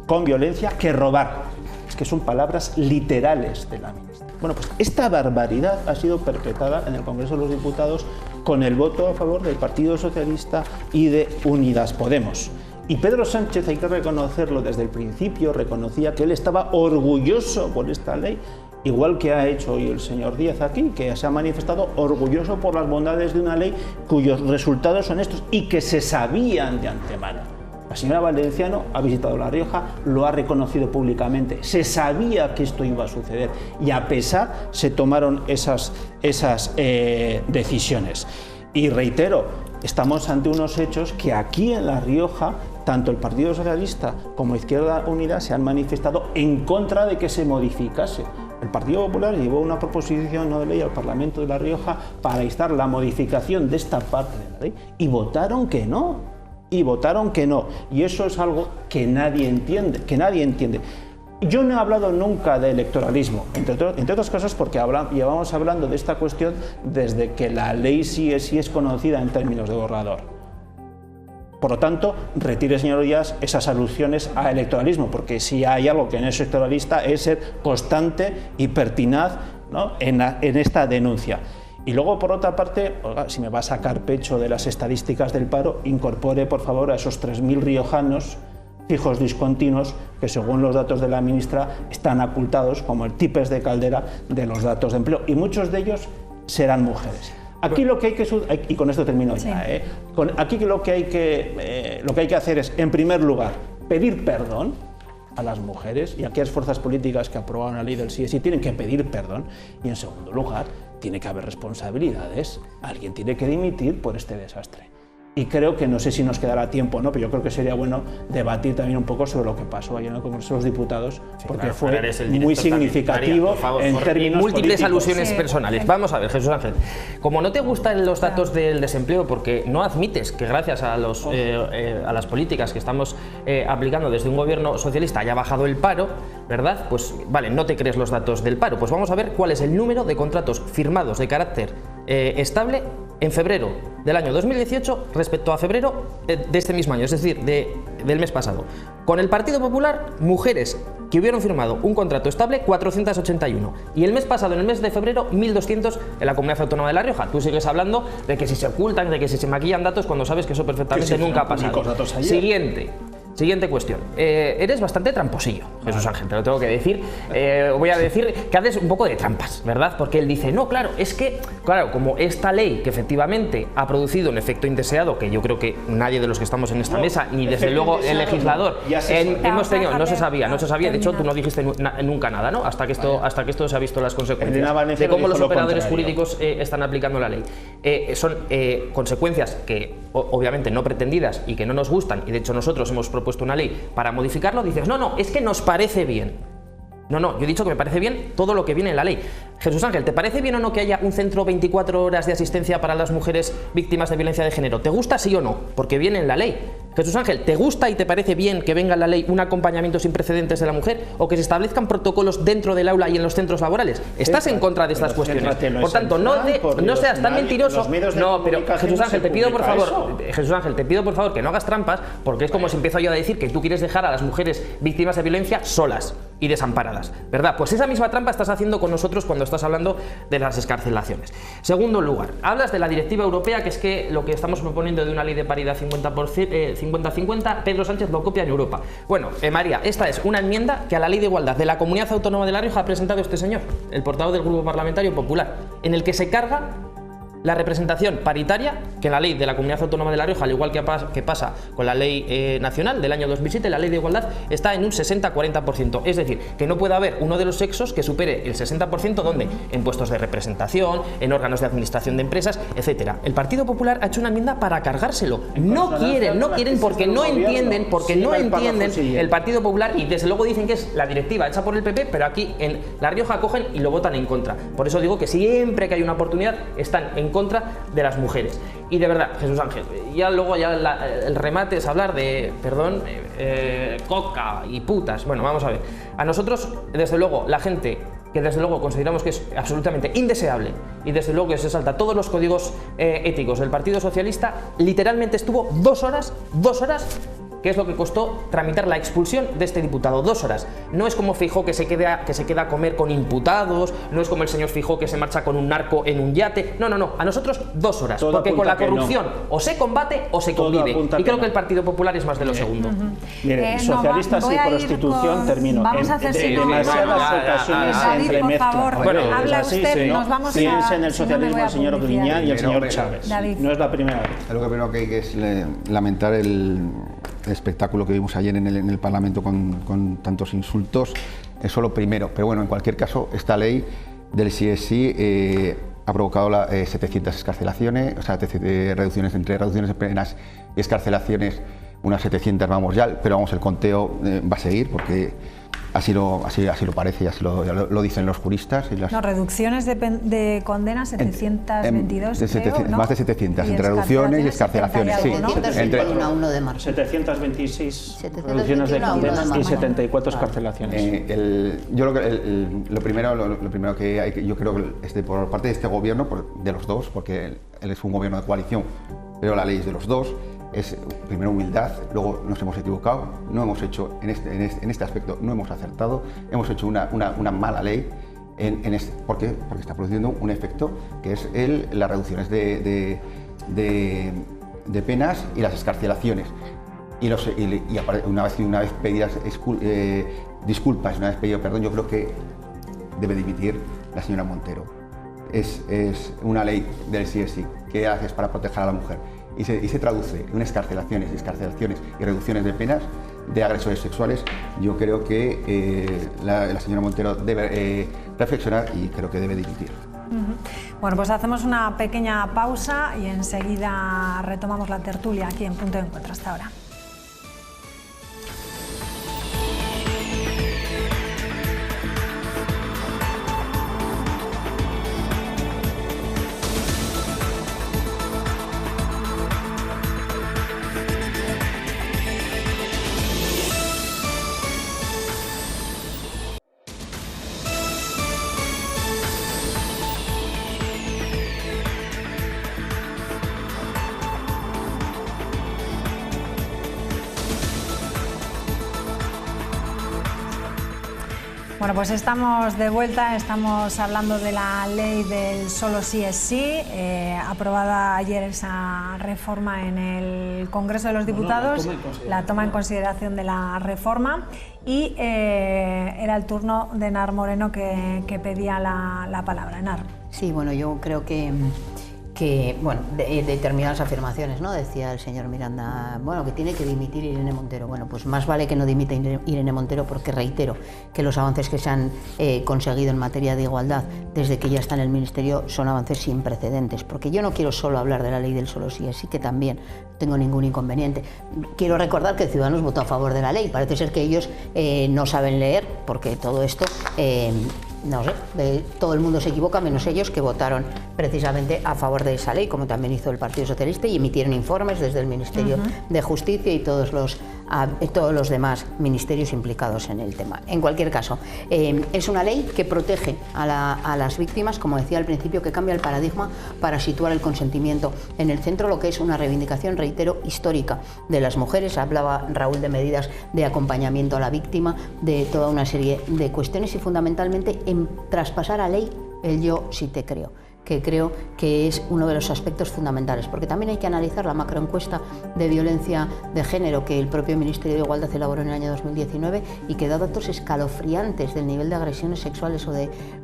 con violencia que robar. Es que son palabras literales de la ministra. Bueno, pues esta barbaridad ha sido perpetrada en el Congreso de los Diputados con el voto a favor del Partido Socialista y de Unidas Podemos. Y Pedro Sánchez, hay que reconocerlo, desde el principio reconocía que él estaba orgulloso por esta ley, igual que ha hecho hoy el señor Díaz aquí, que se ha manifestado orgulloso por las bondades de una ley cuyos resultados son estos y que se sabían de antemano. La señora Valenciano ha visitado La Rioja, lo ha reconocido públicamente, se sabía que esto iba a suceder y a pesar se tomaron esas decisiones. Y reitero, estamos ante unos hechos que aquí en La Rioja tanto el Partido Socialista como Izquierda Unida se han manifestado en contra de que se modificase. El Partido Popular llevó una proposición no de ley al Parlamento de La Rioja para instar la modificación de esta parte de la ley y votaron que no. Y eso es algo que nadie entiende, Yo no he hablado nunca de electoralismo, entre otras cosas porque llevamos hablando de esta cuestión desde que la ley sí es conocida en términos de borrador. Por lo tanto, retire, señor Díaz, esas alusiones a electoralismo, porque si hay algo que no es electoralista es ser constante y pertinaz, ¿no?, en esta denuncia. Y luego, por otra parte, oiga, si me va a sacar pecho de las estadísticas del paro, incorpore, por favor, a esos 3.000 riojanos fijos discontinuos que, según los datos de la ministra, están ocultados como el tipes de caldera de los datos de empleo. Y muchos de ellos serán mujeres. Aquí lo que hay que, y con esto termino ya, aquí lo que hay que hacer es, en primer lugar, pedir perdón a las mujeres y a aquellas fuerzas políticas que aprobaron la ley del sí es sí tienen que pedir perdón, y en segundo lugar, tiene que haber responsabilidades, alguien tiene que dimitir por este desastre. Y creo que, no sé si nos quedará tiempo o no, pero yo creo que sería bueno debatir también un poco sobre lo que pasó ayer en el Congreso de los Diputados, porque fue muy significativo en términos múltiples políticos. Alusiones personales. Vamos a ver, Jesús Ángel, como no te gustan los datos del desempleo, porque no admites que gracias a las políticas que estamos aplicando desde un gobierno socialista haya bajado el paro, ¿verdad? Pues vale, no te crees los datos del paro. Pues vamos a ver cuál es el número de contratos firmados de carácter estable en febrero del año 2018 respecto a febrero de este mismo año, es decir, del mes pasado. Con el Partido Popular, mujeres que hubieron firmado un contrato estable, 481. Y el mes pasado, en el mes de febrero, 1.200 en la Comunidad Autónoma de La Rioja. Tú sigues hablando de que si se ocultan, de que si se maquillan datos, cuando sabes que eso perfectamente nunca ha pasado. Siguiente cuestión. Eres bastante tramposillo, Jesús Ángel, te lo tengo que decir. Voy a decir que haces un poco de trampas, ¿verdad? Porque él dice, no, claro, es que, claro, como esta ley que efectivamente ha producido un efecto indeseado, que yo creo que nadie de los que estamos en esta mesa, ni desde luego el legislador, hemos tenido, no se sabía, de hecho tú no dijiste nunca nada, ¿no? Hasta que esto se ha visto las consecuencias de cómo los operadores jurídicos están aplicando la ley. Son consecuencias que obviamente no pretendidas y que no nos gustan, y de hecho nosotros hemos propuesto una ley para modificarlo. Dices, no, es que nos parece bien. No, yo he dicho que me parece bien todo lo que viene en la ley. Jesús Ángel, ¿te parece bien o no que haya un centro 24 horas de asistencia para las mujeres víctimas de violencia de género? ¿Te gusta sí o no? Porque viene en la ley. Jesús Ángel, ¿te gusta y te parece bien que venga en la ley un acompañamiento sin precedentes de la mujer o que se establezcan protocolos dentro del aula y en los centros laborales? ¿Estás en contra de estas cuestiones? Por tanto, no seas tan mentiroso. No, pero Jesús Ángel, te pido por favor que no hagas trampas, porque es como si empiezo yo a decir que tú quieres dejar a las mujeres víctimas de violencia solas y desamparadas, ¿verdad? Pues esa misma trampa estás haciendo con nosotros cuando estás hablando de las excarcelaciones. Segundo lugar, hablas de la directiva europea, que es que lo que estamos proponiendo de una ley de paridad 50-50, Pedro Sánchez lo copia en Europa. Bueno, María, esta es una enmienda que a la Ley de Igualdad de la Comunidad Autónoma de La Rioja ha presentado este señor, el portavoz del Grupo Parlamentario Popular, en el que se carga la representación paritaria, que en la ley de la Comunidad Autónoma de La Rioja, al igual que pasa con la ley nacional del año 2007, la ley de igualdad está en un 60-40%. Es decir, que no puede haber uno de los sexos que supere el 60%, ¿dónde? En puestos de representación, en órganos de administración de empresas, etcétera. El Partido Popular ha hecho una enmienda para cargárselo. No quieren porque no entienden, el Partido Popular, y desde luego dicen que es la directiva hecha por el PP, pero aquí en La Rioja cogen y lo votan en contra. Por eso digo que siempre que hay una oportunidad están en contra de las mujeres. Y de verdad, Jesús Ángel, el remate es hablar de, coca y putas. Bueno, vamos a ver. A nosotros, desde luego, la gente que desde luego consideramos que es absolutamente indeseable y desde luego que se salta todos los códigos éticos del Partido Socialista, literalmente estuvo 2 horas, que es lo que costó tramitar la expulsión de este diputado. 2 horas. No es como Feijóo que se queda a comer con imputados, no es como el señor Feijóo que se marcha con un narco en un yate. No. A nosotros 2 horas. Todo porque con la corrupción o se combate o se convive. Y creo que el Partido Popular es más de lo segundo. Mire, socialistas y prostitución, termino. David, por favor, habla usted, nos vamos a... Piensa en el socialismo el señor Griñán y el señor Chávez. No es la primera vez. Lo primero que hay que es lamentar el espectáculo que vimos ayer en el Parlamento con tantos insultos. Eso lo primero, pero bueno, en cualquier caso, esta ley del sí es sí ha provocado 700 excarcelaciones, o sea, reducciones de penas y excarcelaciones, unas 700 vamos ya, pero vamos, el conteo va a seguir porque así lo parece y así lo dicen los juristas. Y no, reducciones de condenas 722, creo, ¿no? Más de 700, entre reducciones y excarcelaciones. Sí, entre 1 de marzo. 726 reducciones de condenas y 74 excarcelaciones. Yo creo que lo primero que hay, yo creo que por parte de este gobierno, de los dos, porque él es un gobierno de coalición, pero la ley es de los dos. Es primero humildad, luego nos hemos equivocado, no hemos hecho en este aspecto, no hemos acertado, hemos hecho una mala ley, porque está produciendo un efecto que es las reducciones de penas y las excarcelaciones. Y una vez pedidas disculpas, una vez pedido perdón, yo creo que debe dimitir la señora Montero. es una ley del sí es sí. ¿Qué haces para proteger a la mujer? Y se traduce en excarcelaciones y reducciones de penas de agresores sexuales. Yo creo que la señora Montero debe reflexionar y creo que debe dimitir. Bueno, pues hacemos una pequeña pausa y enseguida retomamos la tertulia aquí en Punto de Encuentro. Hasta ahora. Bueno, pues estamos de vuelta, estamos hablando de la ley del solo sí es sí, aprobada ayer esa reforma en el Congreso de los Diputados, la toma en consideración de la reforma, y era el turno de Enar Moreno que pedía la palabra. Enar. Sí, bueno, yo creo que bueno, determinadas afirmaciones, ¿no? Decía el señor Miranda, bueno, que tiene que dimitir Irene Montero. Bueno, pues más vale que no dimita Irene Montero, porque reitero que los avances que se han conseguido en materia de igualdad desde que ya está en el Ministerio son avances sin precedentes, porque yo no quiero solo hablar de la ley del solo sí es sí, que también no tengo ningún inconveniente. Quiero recordar que Ciudadanos votó a favor de la ley, parece ser que ellos no saben leer, porque todo esto... no sé, todo el mundo se equivoca menos ellos, que votaron precisamente a favor de esa ley, como también hizo el Partido Socialista, y emitieron informes desde el Ministerio de Justicia y todos los demás ministerios implicados en el tema. En cualquier caso, es una ley que protege a las víctimas, como decía al principio, que cambia el paradigma para situar el consentimiento en el centro, lo que es una reivindicación, reitero, histórica de las mujeres. Hablaba Raúl de medidas de acompañamiento a la víctima, de toda una serie de cuestiones, y fundamentalmente en traspasar a ley el yo sí te creo, que creo que es uno de los aspectos fundamentales, porque también hay que analizar la macroencuesta de violencia de género que el propio Ministerio de Igualdad elaboró en el año 2019 y que da datos escalofriantes del nivel de agresiones sexuales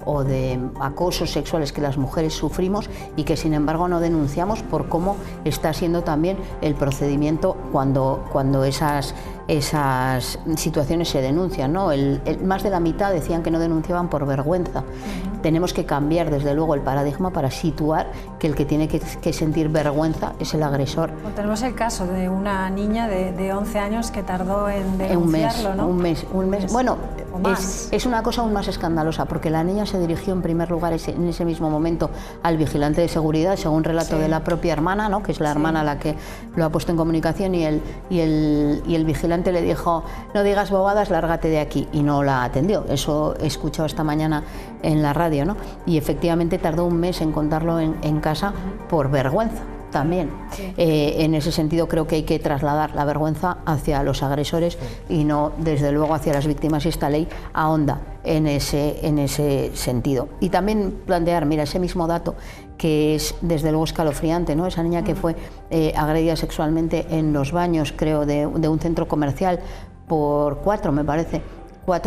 o de acosos sexuales que las mujeres sufrimos, y que sin embargo no denunciamos por cómo está siendo también el procedimiento cuando esas situaciones se denuncian, ¿no? Más de la mitad decían que no denunciaban por vergüenza. Tenemos que cambiar desde luego el paradigma para situar que el que tiene que sentir vergüenza es el agresor. Bueno, tenemos el caso de una niña de 11 años que tardó en denunciarlo, ¿no? Un mes. Bueno, es una cosa aún más escandalosa, porque la niña se dirigió en primer lugar en ese mismo momento al vigilante de seguridad, según relato de la propia hermana, ¿no? Que es la hermana la que lo ha puesto en comunicación, y el vigilante le dijo: no digas bobadas, lárgate de aquí, y no la atendió. Eso he escuchado esta mañana en la radio, ¿no? Y efectivamente tardó un mes en contarlo en casa por vergüenza también. En ese sentido creo que hay que trasladar la vergüenza hacia los agresores y no desde luego hacia las víctimas, y esta ley ahonda en ese sentido. Y también plantear, mira, ese mismo dato que es desde luego escalofriante, ¿no? Esa niña que fue agredida sexualmente en los baños, creo, de un centro comercial por 4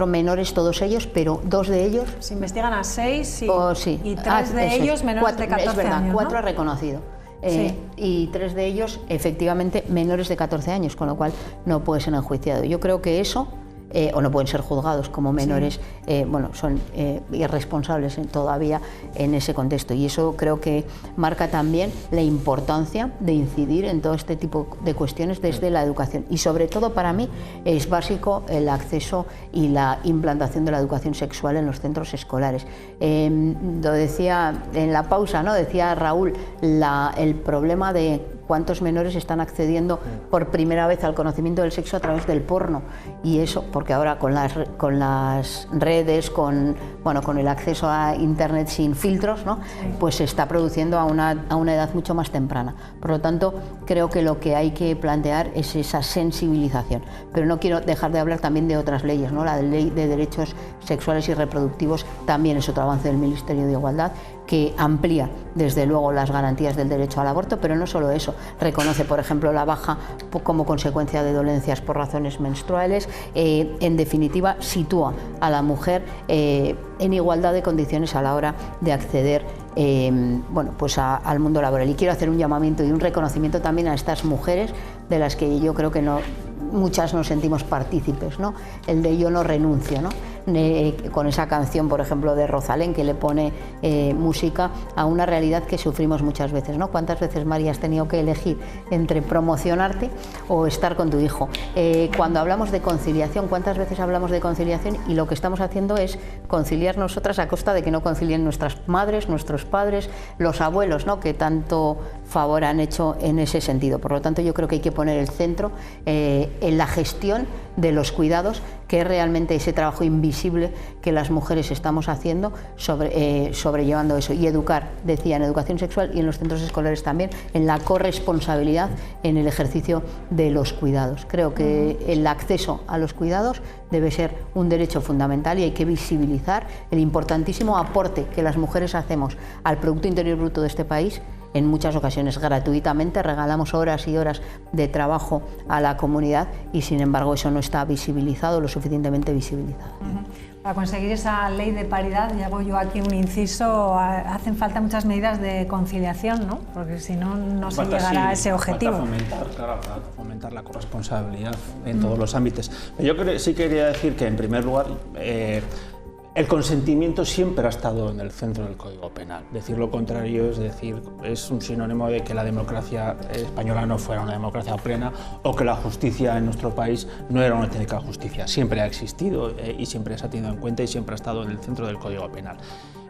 menores, todos ellos, pero 2 de ellos... Se investigan a 6 y 3 de eso ellos menores de 14 es verdad, años, 4 ¿no? ha reconocido. Y 3 de ellos efectivamente menores de 14 años, con lo cual no puede ser enjuiciado. Yo creo que eso, o no pueden ser juzgados como menores, son irresponsables todavía en ese contexto, y eso creo que marca también la importancia de incidir en todo este tipo de cuestiones desde la educación, y sobre todo para mí es básico el acceso y la implantación de la educación sexual en los centros escolares. Lo decía en la pausa, ¿no? Decía Raúl, el problema de cuántos menores están accediendo por primera vez al conocimiento del sexo a través del porno, y eso porque ahora con las redes, con el acceso a internet sin filtros, ¿no? Pues se está produciendo a una edad mucho más temprana. Por lo tanto, creo que lo que hay que plantear es esa sensibilización, pero no quiero dejar de hablar también de otras leyes, ¿no? La ley de derechos sexuales y reproductivos también es otro avance del Ministerio de Igualdad, que amplía desde luego las garantías del derecho al aborto, pero no solo eso, reconoce por ejemplo la baja como consecuencia de dolencias por razones menstruales, en definitiva sitúa a la mujer en igualdad de condiciones a la hora de acceder bueno, pues al mundo laboral. Y quiero hacer un llamamiento y un reconocimiento también a estas mujeres de las que yo creo que muchas nos sentimos partícipes, ¿no? El de yo no renuncio, ¿no? Con esa canción, por ejemplo, de Rosalén, que le pone música a una realidad que sufrimos muchas veces, ¿no? ¿Cuántas veces, María, has tenido que elegir entre promocionarte o estar con tu hijo? Cuando hablamos de conciliación, ¿cuántas veces hablamos de conciliación? Y lo que estamos haciendo es conciliar nosotras a costa de que no concilien nuestras madres, nuestros padres, los abuelos, ¿no? Que tanto favor han hecho en ese sentido. Por lo tanto, yo creo que hay que poner el centro en la gestión de los cuidados, que es realmente ese trabajo invisible que las mujeres estamos haciendo sobrellevando eso, y educar, decía, en educación sexual y en los centros escolares también, en la corresponsabilidad en el ejercicio de los cuidados. Creo que el acceso a los cuidados debe ser un derecho fundamental y hay que visibilizar el importantísimo aporte que las mujeres hacemos al Producto Interior Bruto de este país. En muchas ocasiones gratuitamente regalamos horas y horas de trabajo a la comunidad y sin embargo eso no está visibilizado, lo suficientemente visibilizado. Para conseguir esa ley de paridad, y hago yo aquí un inciso, hacen falta muchas medidas de conciliación, ¿no? Porque si no, no se llegará a ese objetivo. Para fomentar la corresponsabilidad en todos los ámbitos. Yo sí quería decir que, en primer lugar, el consentimiento siempre ha estado en el centro del Código Penal. Decir lo contrario es un sinónimo de que la democracia española no fuera una democracia plena o que la justicia en nuestro país no era una auténtica justicia. Siempre ha existido y siempre se ha tenido en cuenta y siempre ha estado en el centro del Código Penal.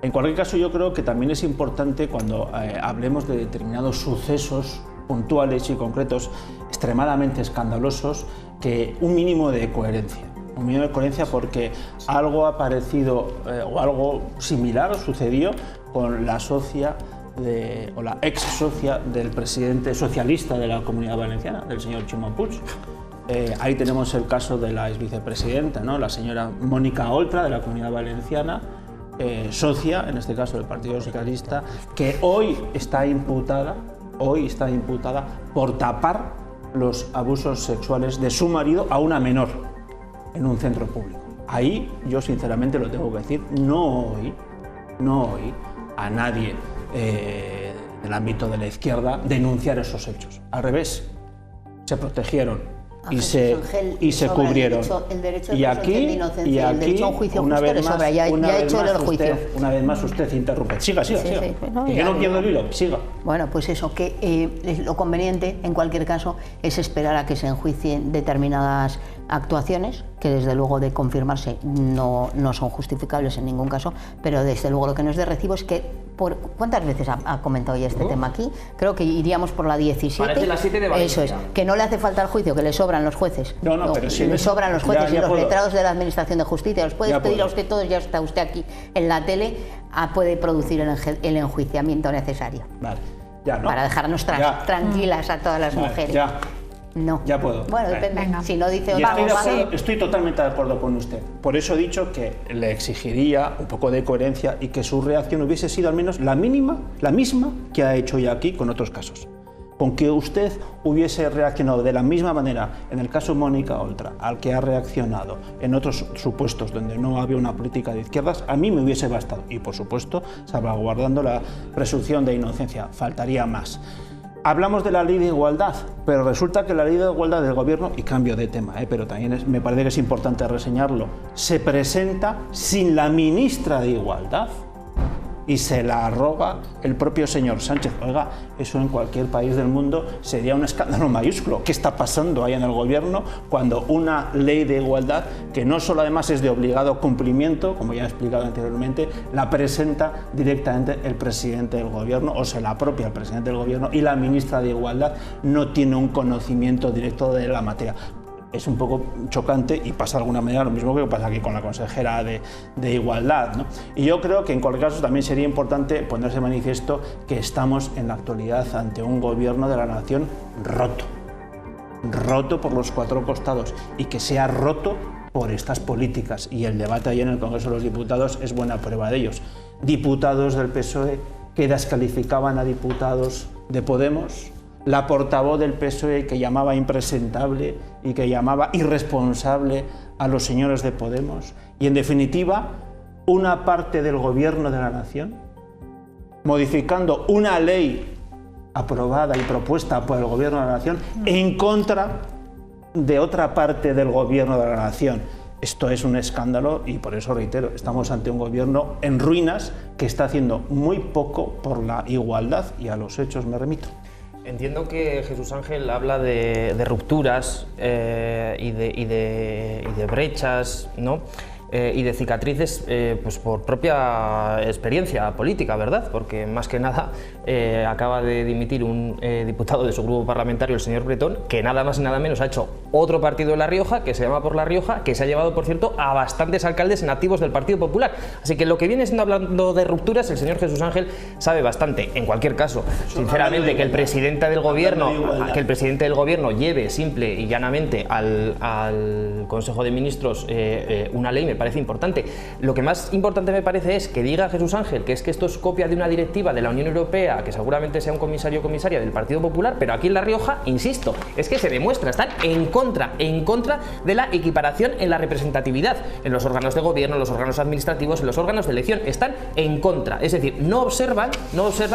En cualquier caso, yo creo que también es importante, cuando hablemos de determinados sucesos puntuales y concretos extremadamente escandalosos, que un mínimo de coherencia. Un mínimo de coherencia, porque algo ha parecido o algo similar sucedió con la socia o la ex socia del presidente socialista de la Comunidad Valenciana, del señor Ximo Puig. Ahí tenemos el caso de la ex vicepresidenta, ¿no? La señora Mónica Oltra, de la Comunidad Valenciana, socia, en este caso del Partido Socialista, que hoy está imputada por tapar los abusos sexuales de su marido a una menor en un centro público. Ahí yo sinceramente lo tengo que decir, no oí a nadie del ámbito de la izquierda denunciar esos hechos. Al revés, se protegieron y se cubrieron. El derecho y aquí, el derecho a un juicio justo le sobra, ya ha hecho el juicio. Una vez más usted interrumpe. Siga. Sí, no, que yo no pierdo el hilo, siga. Bueno, pues eso, que lo conveniente en cualquier caso es esperar a que se enjuicien determinadas actuaciones, que desde luego, de confirmarse, no son justificables en ningún caso, pero desde luego lo que no es de recibo es que, ¿cuántas veces ha comentado ya este tema aquí? Creo que iríamos por la 17. Parece la 7 de Valencia. Eso es, que no le hace falta el juicio, que le sobran los jueces. Pero si le sobran los jueces y los puedo. letrados de la Administración de Justicia. Los puede pedir a usted todos, ya está usted aquí en la tele, puede producir el enjuiciamiento necesario. Vale, ya, ¿no? Para dejarnos tranquilas a todas las mujeres. Ya. No. Ya puedo. Bueno, depende. Venga. Si no dice estoy totalmente de acuerdo con usted. Por eso he dicho que le exigiría un poco de coherencia y que su reacción hubiese sido al menos la misma que ha hecho ya aquí con otros casos. Con que usted hubiese reaccionado de la misma manera en el caso Mónica Oltra al que ha reaccionado en otros supuestos donde no había una política de izquierdas, a mí me hubiese bastado. Y por supuesto, salvaguardando la presunción de inocencia. Faltaría más. Hablamos de la ley de igualdad, pero resulta que la ley de igualdad del gobierno, y cambio de tema, pero también me parece que es importante reseñarlo, se presenta sin la ministra de Igualdad y se la arroga el propio señor Sánchez. Oiga, eso en cualquier país del mundo sería un escándalo mayúsculo. ¿Qué está pasando ahí en el gobierno cuando una ley de igualdad, que no solo además es de obligado cumplimiento, como ya he explicado anteriormente, la presenta directamente el presidente del gobierno o se la apropia el presidente del gobierno y la ministra de Igualdad no tiene un conocimiento directo de la materia? Es un poco chocante y pasa de alguna manera lo mismo que pasa aquí con la consejera de Igualdad, ¿no? Y yo creo que en cualquier caso también sería importante ponerse de manifiesto que estamos en la actualidad ante un gobierno de la nación roto por los cuatro costados y que sea roto por estas políticas. Y el debate ahí en el Congreso de los Diputados es buena prueba de ellos. Diputados del PSOE que descalificaban a diputados de Podemos, la portavoz del PSOE que llamaba impresentable y que llamaba irresponsable a los señores de Podemos, y en definitiva una parte del gobierno de la nación modificando una ley aprobada y propuesta por el Gobierno de la Nación en contra de otra parte del Gobierno de la Nación. Esto es un escándalo y por eso reitero, estamos ante un gobierno en ruinas que está haciendo muy poco por la igualdad y a los hechos me remito. Entiendo que Jesús Ángel habla de rupturas y de brechas, ¿no? Y de cicatrices pues por propia experiencia política, ¿verdad? Porque más que nada acaba de dimitir un diputado de su grupo parlamentario, el señor Bretón, que nada más y nada menos ha hecho otro partido en La Rioja, que se llama Por La Rioja, que se ha llevado, por cierto, a bastantes alcaldes nativos del Partido Popular. Así que lo que viene siendo hablando de rupturas, el señor Jesús Ángel sabe bastante. En cualquier caso, sinceramente, que el presidente del gobierno lleve simple y llanamente al Consejo de Ministros una ley me parece importante. Lo que más importante me parece es que diga Jesús Ángel que es que esto es copia de una directiva de la Unión Europea, que seguramente sea un comisario o comisaria del Partido Popular, pero aquí en La Rioja, insisto, es que se demuestra, están en contra de la equiparación en la representatividad, en los órganos de gobierno, en los órganos administrativos, en los órganos de elección, están en contra. Es decir, no observan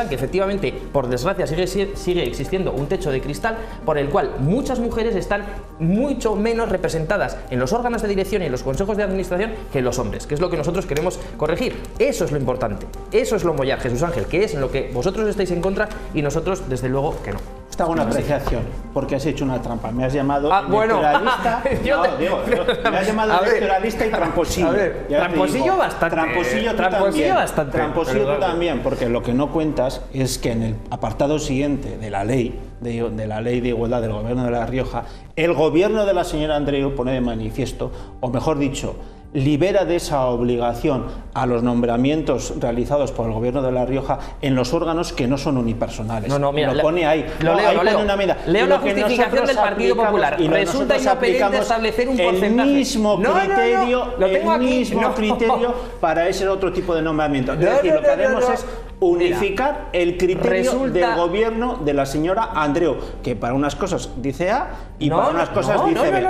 que efectivamente, por desgracia, sigue existiendo un techo de cristal por el cual muchas mujeres están mucho menos representadas en los órganos de dirección y en los consejos de administración que los hombres, que es lo que nosotros queremos corregir. Eso es lo importante, eso es lo mollar, Jesús Ángel, que es en lo que vosotros estáis en contra y nosotros, desde luego, que no. Esta es una apreciación, porque has hecho una trampa. Me has llamado electoralista. Me has llamado electoralista y tramposillo. A ver, tramposillo bastante. Tramposillo tú también, porque lo que no cuentas es que en el apartado siguiente de la ley de igualdad del Gobierno de La Rioja, el gobierno de la señora Andreu pone de manifiesto, o mejor dicho, libera de esa obligación a los nombramientos realizados por el Gobierno de La Rioja en los órganos que no son unipersonales. No, mira, lo pone ahí. Leo la justificación del Partido Popular. Resulta inopelente establecer un porcentaje. El mismo criterio para ese otro tipo de nombramiento. Es decir, lo que haremos es unificar el criterio del gobierno de la señora Andreu, que para unas cosas dice A y para unas cosas dice B.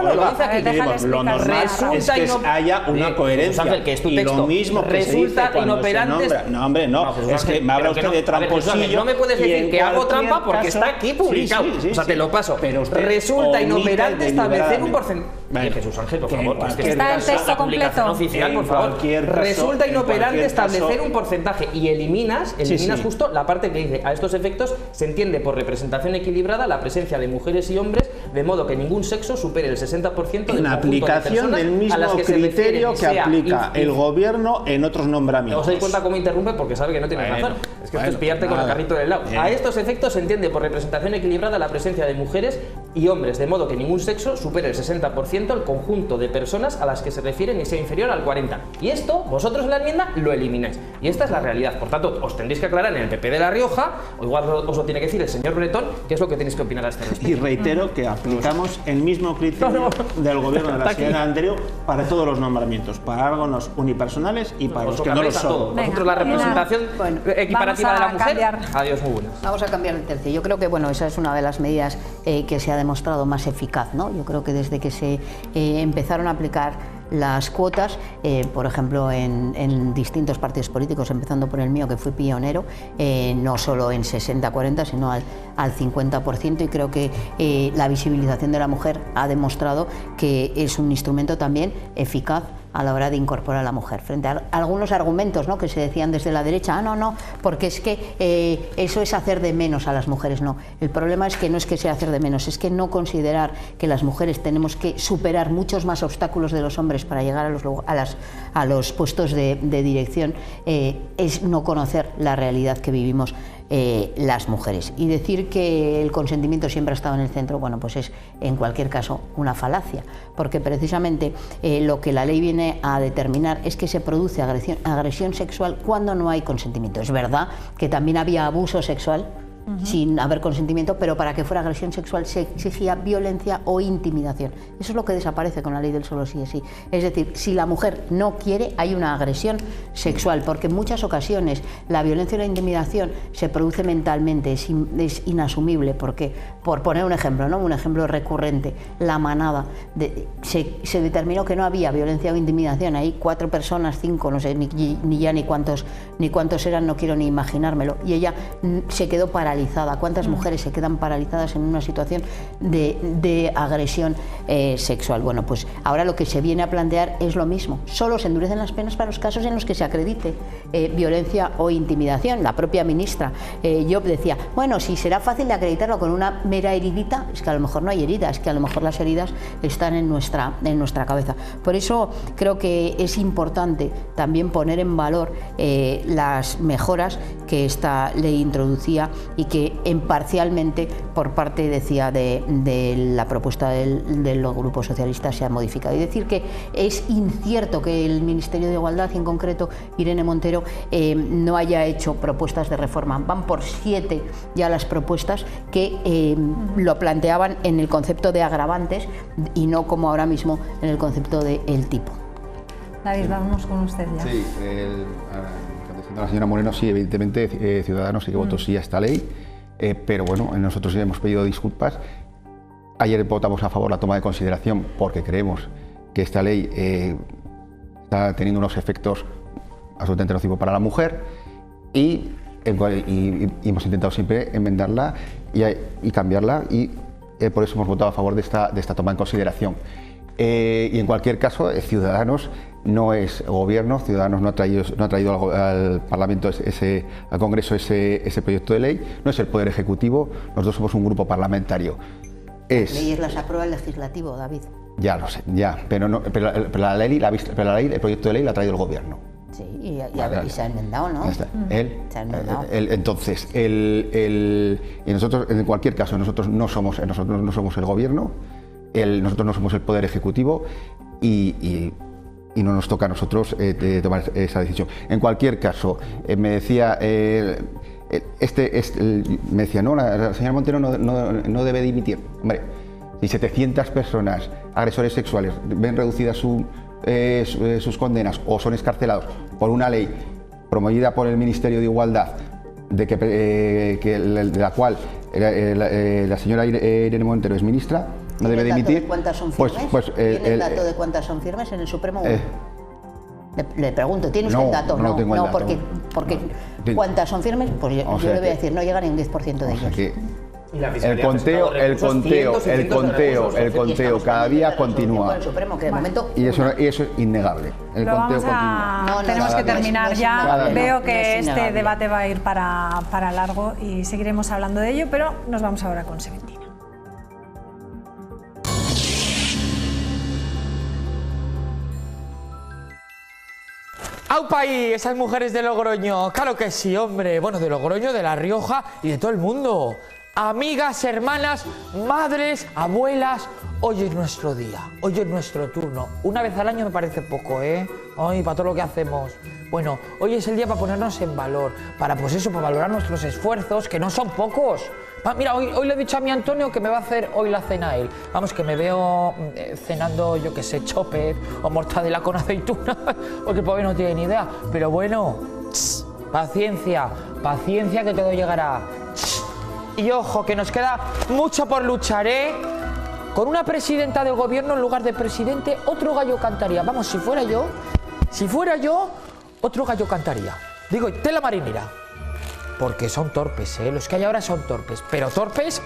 Lo normal es que haya una coherencia. Y lo mismo que se dice cuando se nombra. No, hombre, no. Es que me habla usted de tramposillo. No me puedes decir que hago trampa porque está aquí publicado. O sea, te lo paso. Resulta inoperante establecer un porcentaje. Jesús Ángel, por favor. Está el texto completo. Oficial, por favor. Resulta inoperante establecer un porcentaje y eliminas justo la parte que dice: a estos efectos se entiende por representación equilibrada la presencia de mujeres y hombres, de modo que ningún sexo supere el 60% del en aplicación del mismo criterio que aplica el gobierno en otros nombramientos. ¿Os dais cuenta cómo interrumpe? Porque sabe que no tiene razón. Es que esto es pillarte con el carrito del lado. A estos efectos se entiende por representación equilibrada la presencia de mujeres y hombres, de modo que ningún sexo supere el 60% el conjunto de personas a las que se refieren y sea inferior al 40%. Y esto, vosotros en la enmienda lo elimináis. Y esta es la realidad. Por tanto, os tendréis que aclarar en el PP de La Rioja, o igual os lo tiene que decir el señor Bretón, qué es lo que tenéis que opinar a este respecto. Y reitero que aplicamos el mismo criterio del gobierno de la señora Andreu para todos los nombramientos, para órganos unipersonales y para los que no lo son. Nosotros la representación equiparativa de la mujer. Adiós, muy buenas. Vamos a cambiar de tercio. Yo creo que esa es una de las medidas que se ha demostrado más eficaz, ¿no? Yo creo que desde que se empezaron a aplicar las cuotas, por ejemplo, en distintos partidos políticos, empezando por el mío, que fui pionero, no solo en 60-40, sino al 50%, y creo que la visibilización de la mujer ha demostrado que es un instrumento también eficaz a la hora de incorporar a la mujer, frente a algunos argumentos, ¿no?, que se decían desde la derecha: no, porque es que eso es hacer de menos a las mujeres. No, el problema es que no es que sea hacer de menos, es que no considerar que las mujeres tenemos que superar muchos más obstáculos de los hombres para llegar a los puestos de dirección, es no conocer la realidad que vivimos las mujeres. Y decir que el consentimiento siempre ha estado en el centro, pues es en cualquier caso una falacia, porque precisamente lo que la ley viene a determinar es que se produce agresión sexual cuando no hay consentimiento. Es verdad que también había abuso sexual sin haber consentimiento, pero para que fuera agresión sexual se exigía violencia o intimidación. Eso es lo que desaparece con la ley del solo sí es sí. Es decir, si la mujer no quiere, hay una agresión sexual, porque en muchas ocasiones la violencia y la intimidación se produce mentalmente, es inasumible, porque, por poner un ejemplo, ¿no? Un ejemplo recurrente, la manada, se determinó que no había violencia o intimidación, hay 4 personas, 5, no sé ni ya ni cuántos eran, no quiero ni imaginármelo, y ella se quedó paralizada. ¿Cuántas mujeres se quedan paralizadas en una situación de agresión sexual? Bueno, pues ahora lo que se viene a plantear es lo mismo, solo se endurecen las penas para los casos en los que se acredite violencia o intimidación. La propia ministra Llop decía, bueno, si será fácil de acreditarlo con una mera heridita, es que a lo mejor no hay heridas, es que a lo mejor las heridas están en nuestra cabeza. Por eso creo que es importante también poner en valor las mejoras que esta ley introducía y que parcialmente por parte, decía, de la propuesta del grupo socialista se ha modificado. Y decir que es incierto que el Ministerio de Igualdad, y en concreto Irene Montero, no haya hecho propuestas de reforma. Van por 7 ya las propuestas que lo planteaban en el concepto de agravantes y no como ahora mismo en el concepto de el tipo. David, vamos con usted ya. Sí, la señora Moreno, sí, evidentemente Ciudadanos sí que votó sí a esta ley, pero bueno, nosotros ya hemos pedido disculpas. Ayer votamos a favor la toma de consideración porque creemos que esta ley está teniendo unos efectos absolutamente nocivos para la mujer y hemos intentado siempre enmendarla y cambiarla y por eso hemos votado a favor de esta toma en consideración. Y en cualquier caso, Ciudadanos no es gobierno, Ciudadanos no ha traído al Parlamento, al Congreso ese proyecto de ley, no es el Poder Ejecutivo, nosotros somos un grupo parlamentario. Las leyes las aprueba el Legislativo, David. Ya lo sé, pero la ley, el proyecto de ley la ha traído el gobierno. Sí, y se ha enmendado, ¿no? Se ha enmendado. Entonces, y nosotros, en cualquier caso, nosotros no somos el gobierno, nosotros no somos el Poder Ejecutivo y no nos toca a nosotros tomar esa decisión. En cualquier caso, me decía, no, la señora Montero no debe dimitir. Hombre, si 700 personas, agresores sexuales, ven reducidas sus condenas o son excarcelados por una ley promovida por el Ministerio de Igualdad, de la cual la señora Irene Montero es ministra, no debe dimitir. ¿Cuántas son firmes? ¿Tiene el dato de cuántas son firmes en el Supremo? Le pregunto, ¿tiene usted el dato? No tengo el dato. Porque ¿cuántas son firmes? Pues yo le voy a decir, no llega ni un 10% de ellos. El conteo cada día continúa. Y eso es innegable. El conteo continúa. Tenemos que terminar ya. Veo que este debate va a ir para largo y seguiremos hablando de ello, pero nos vamos ahora con Seventina. ¡Aupa ahí! Esas mujeres de Logroño. Claro que sí, hombre. Bueno, de Logroño, de La Rioja y de todo el mundo. Amigas, hermanas, madres, abuelas, hoy es nuestro día, hoy es nuestro turno. Una vez al año me parece poco, ¿eh? Ay, para todo lo que hacemos. Bueno, hoy es el día para ponernos en valor, para pues eso, para valorar nuestros esfuerzos, que no son pocos. Mira, hoy le he dicho a mi Antonio que me va a hacer hoy la cena él. Vamos, que me veo cenando, yo qué sé, chopper o mortadela con aceituna, porque el pobre no tiene ni idea. Pero bueno, paciencia, paciencia que todo llegará. Y ojo, que nos queda mucho por luchar, ¿eh? Con una presidenta del gobierno en lugar de presidente, otro gallo cantaría. Vamos, si fuera yo, otro gallo cantaría. Digo, tela marinera. Porque son torpes, ¿eh? Los que hay ahora son torpes. Pero torpes,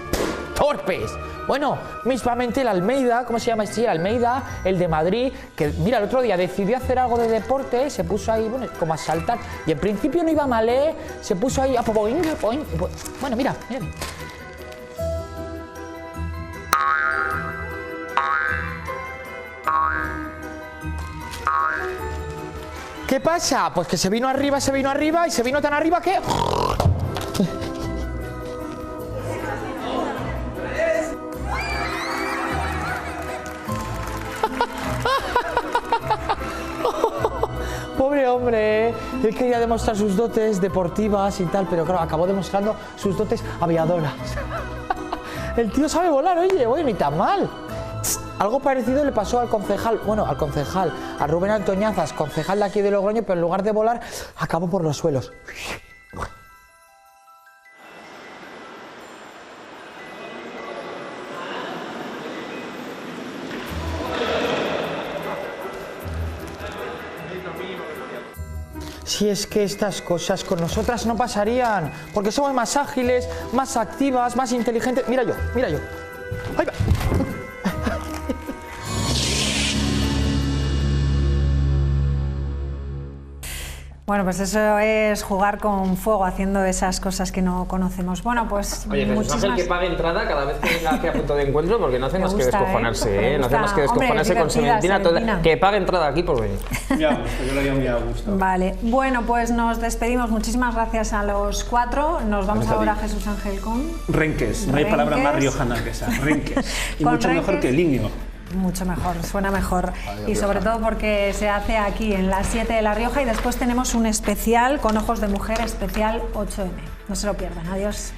torpes. Bueno, mismamente el Almeida, ¿cómo se llama este? El Almeida, el de Madrid, que mira, el otro día decidió hacer algo de deporte, se puso ahí, bueno, como a saltar. Y en principio no iba mal, ¿eh? Se puso ahí a poing. Bueno, mira. ¿Qué pasa? Pues que se vino arriba y se vino tan arriba que... hombre. Él quería demostrar sus dotes deportivas y tal, pero claro, acabó demostrando sus dotes aviadoras. El tío sabe volar, oye, ni tan mal. Algo parecido le pasó al concejal, a Rubén Antoñazas, concejal de aquí de Logroño, pero en lugar de volar, acabó por los suelos. Si es que estas cosas con nosotras no pasarían, porque somos más ágiles, más activas, más inteligentes. Mira yo. Ahí va. Bueno, pues eso es jugar con fuego, haciendo esas cosas que no conocemos. Bueno, pues oye, Jesús Ángel, que pague entrada cada vez que venga aquí a punto de encuentro, porque no hace más que descojonarse, no hace más que descojonarse con Sementina. Que pague entrada aquí por venir. Muy a gusto, yo lo haría muy a gusto. Vale, bueno, pues nos despedimos. Muchísimas gracias a los cuatro. Nos vamos ahora, Jesús Ángel, con... Renques, no hay palabra más riojana que esa, Renques. Y mucho mejor que Liño. Mucho mejor, suena mejor. Y sobre todo porque se hace aquí en las 7 de La Rioja y después tenemos un especial con Ojos de Mujer, especial 8M. No se lo pierdan. Adiós.